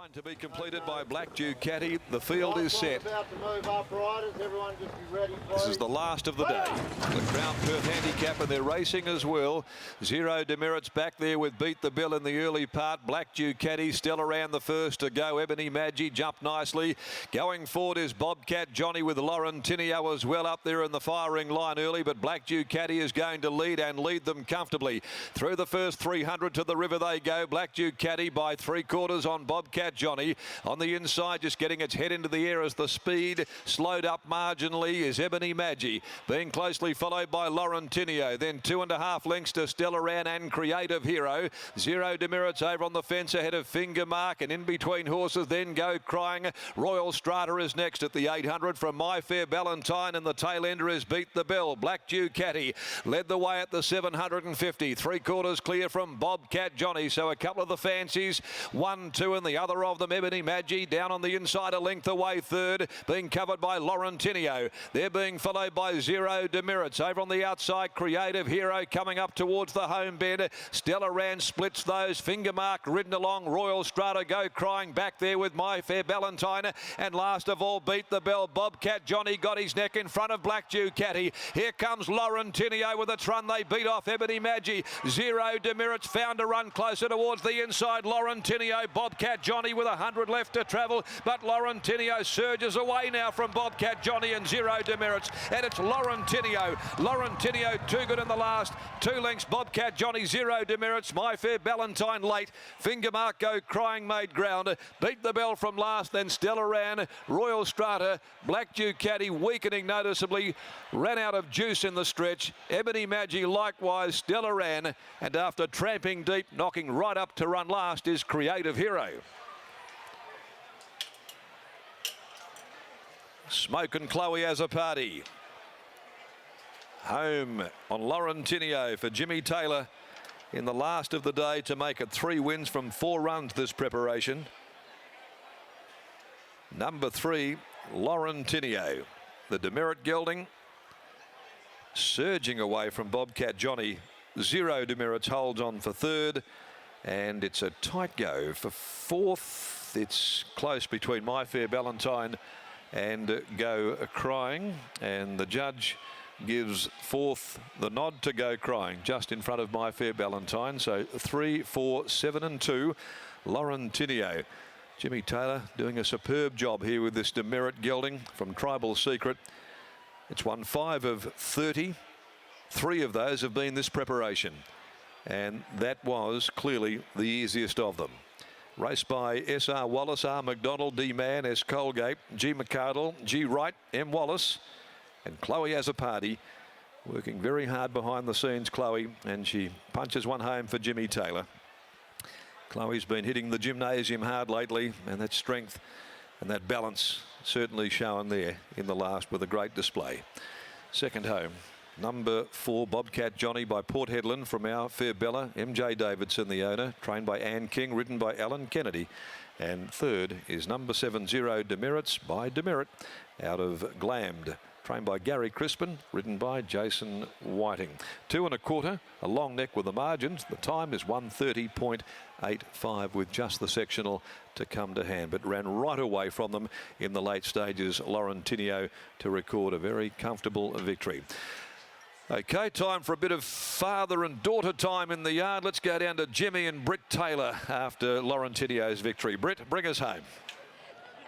Line to be completed by Black Ducati. The field is set. This is the last of the day. The Crown Perth Handicap, and they're racing as well. Zero Demerits back there with Beat the Bill in the early part. Black Ducati still around the first to go. Ebony Maggie jumped nicely. Going forward is Bobcat Johnny with Lauren Tinio as well up there in the firing line early, but Black Ducati is going to lead and lead them comfortably. Through the first 300 to the river they go. Black Ducati by 3/4 on Bobcat Johnny. On the inside, just getting its head into the air as the speed slowed up marginally is Ebony Maggie, being closely followed by Lauren Tinio. Then 2.5 lengths to Stellaran and Creative Hero. Zero Demerits over on the fence ahead of Finger Mark, and in between horses then Go Crying. Royal Strata is next at the 800 from My Fair Valentine, and the tail ender is Beat the Bell. Black Ducati led the way at the 750. 3/4 clear from Bobcat Johnny, so a couple of the fancies, 1, 2 and the other of them, Ebony Maggie, down on the inside a length away third, being covered by Lauren Tinio. They're being followed by Zero Demerits. Over on the outside, Creative Hero coming up towards the home bend. Stellaran splits those. Finger Mark ridden along. Royal Strata Go Crying back there with My Fair Valentine. And last of all, Beat the Bell. Bobcat Johnny got his neck in front of Black Ducati. Here comes Lauren Tinio with its run. They beat off Ebony Maggie. Zero Demerits found a run closer towards the inside. Lauren Tinio, Bobcat Johnny with 100 left to travel, but Lauren Tinio surges away now from Bobcat Johnny and Zero Demerits, and it's Lauren Tinio. Lauren Tinio too good in the last 2 lengths. Bobcat Johnny, Zero Demerits, My Fair Valentine late. Finger Mark Go Crying made ground. Beat the Bell from last, then Stellaran, Royal Strata, Black Ducati weakening noticeably, ran out of juice in the stretch. Ebony Maggie likewise, Stellaran, and after tramping deep, knocking right up to run last is Creative Hero. Smoke and Chloe as a party. Home on Lauren Tinio for Jimmy Taylor in the last of the day to make it 3 wins from 4 runs this preparation. Number 3, Lauren Tinio. The Demerit gelding surging away from Bobcat Johnny. Zero Demerits holds on for third, and it's a tight go for fourth. It's close between My Fair Valentine and Go Crying, and the judge gives fourth the nod to Go Crying, just in front of My Fair Valentine. So 3, 4, 7 and 2, Lauren Tinio. Jimmy Taylor doing a superb job here with this Demerit gelding from Tribal Secret. It's won 5 of 30. 3 of those have been this preparation, and that was clearly the easiest of them. Raced by S.R. Wallace, R. McDonald, D. Mann, S. Colgate, G. McCardle, G. Wright, M. Wallace, and Chloe as a party, working very hard behind the scenes, Chloe, and she punches one home for Jimmy Taylor. Chloe's been hitting the gymnasium hard lately, and that strength and that balance certainly shown there in the last with a great display. Second home, number 4, Bobcat Johnny by Port Hedland from Our Fair Bella, M.J. Davidson, the owner, trained by Anne King, ridden by Alan Kennedy. And third is number 7, Zero Demerits by Demerit, out of Glammed, trained by Gary Crispin, ridden by Jason Whiting. 2 1/4, a long neck with the margins. The time is 1:30.85 with just the sectional to come to hand, but ran right away from them in the late stages. Lauren Tinio to record a very comfortable victory. Okay, time for a bit of father and daughter time in the yard. Let's go down to Jimmy and Britt Taylor after Lauren Tinio's victory. Britt, bring us home.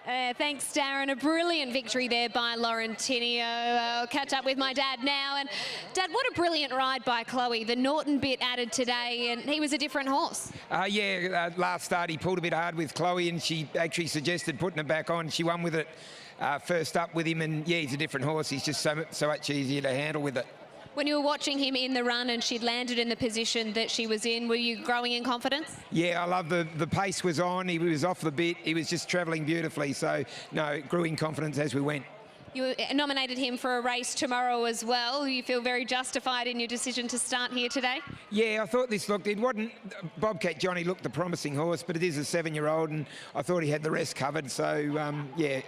Thanks, Darren. A brilliant victory there by Lauren Tinio. I'll catch up with my dad now. And Dad, what a brilliant ride by Chloe. The Norton bit added today, and he was a different horse. Last start he pulled a bit hard with Chloe, and she actually suggested putting it back on. She won with it first up with him, and yeah, he's a different horse. He's just so much easier to handle with it. When you were watching him in the run and she'd landed in the position that she was in, were you growing in confidence? Yeah, I love the pace was on. He was off the bit. He was just travelling beautifully. So, no, it grew in confidence as we went. You nominated him for a race tomorrow as well. You feel very justified in your decision to start here today? Yeah, I thought this looked, it wasn't, Bobcat Johnny looked a promising horse, but it is a 7-year-old, and I thought he had the rest covered. So, yeah,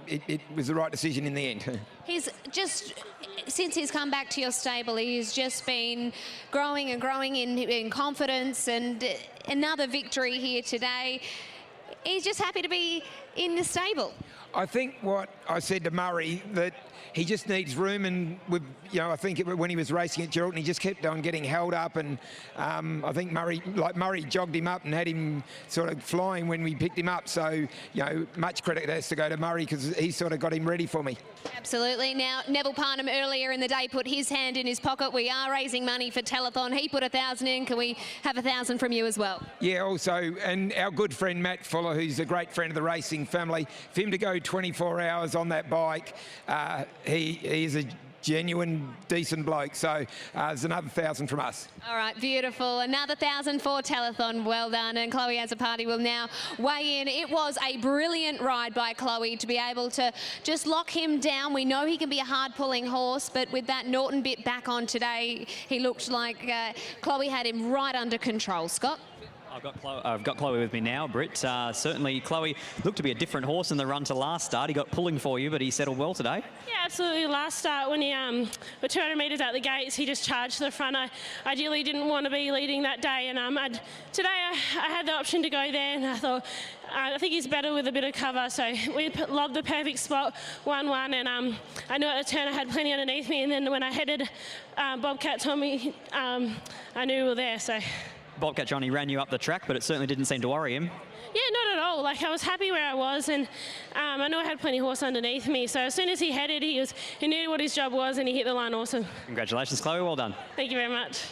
it was the right decision in the end. He's just, since he's come back to your stable, he's just been growing and growing in confidence, and another victory here today. He's just happy to be in the stable. I think what I said to Murray, that he just needs room, and I think when he was racing at Geraldton, he just kept on getting held up, and I think Murray jogged him up and had him sort of flying when we picked him up. So, much credit has to go to Murray, because he sort of got him ready for me. Absolutely. Now, Neville Parnham earlier in the day put his hand in his pocket. We are raising money for telethon. He put 1,000 in. Can we have 1,000 from you as well? Yeah, also, and our good friend Matt Fuller, who's a great friend of the racing family, for him to go 24 hours on that bike, he is a genuine, decent bloke. So there's another 1,000 from us. All right, beautiful. Another 1,000 for telethon. Well done. And Chloe as a party will now weigh in. It was a brilliant ride by Chloe to be able to just lock him down. We know he can be a hard-pulling horse, but with that Norton bit back on today, he looked like Chloe had him right under control. Scott? I've got Chloe with me now, Britt. Certainly, Chloe looked to be a different horse in the run to last start. He got pulling for you, but he settled well today. Yeah, absolutely. Last start, when he were 200 metres out the gates, he just charged to the front. I ideally didn't want to be leading that day, and today I had the option to go there, and I thought, I think he's better with a bit of cover, so we lobbed the perfect spot, 1-1, and I knew at the turn I had plenty underneath me, and then when I headed, Bobcat told me, I knew we were there, so... Bobcat Johnny ran you up the track, but it certainly didn't seem to worry him. Yeah, not at all. Like, I was happy where I was, and I knew I had plenty of horse underneath me. So as soon as he headed, he knew what his job was, and he hit the line awesome. Congratulations, Chloe. Well done. Thank you very much.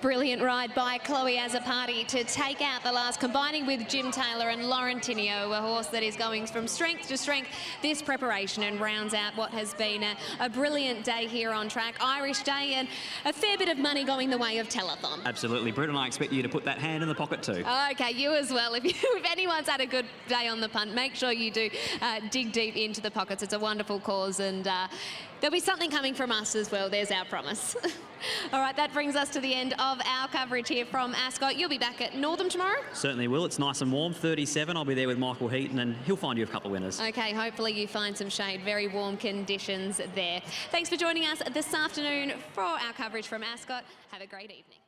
Brilliant ride by Chloe as a party to take out the last, combining with Jim Taylor and Laurentinio, a horse that is going from strength to strength this preparation, and rounds out what has been a brilliant day here on track. Irish Day, and a fair bit of money going the way of telethon. Absolutely. Britt, and I expect you to put that hand in the pocket too. Okay, you as well. If anyone's had a good day on the punt, make sure you do dig deep into the pockets. It's a wonderful cause, and there'll be something coming from us as well. There's our promise. All right, that brings us to the end of our coverage here from Ascot. You'll be back at Northam tomorrow? Certainly will. It's nice and warm, 37. I'll be there with Michael Heaton, and he'll find you a couple of winners. Okay, hopefully you find some shade. Very warm conditions there. Thanks for joining us this afternoon for our coverage from Ascot. Have a great evening.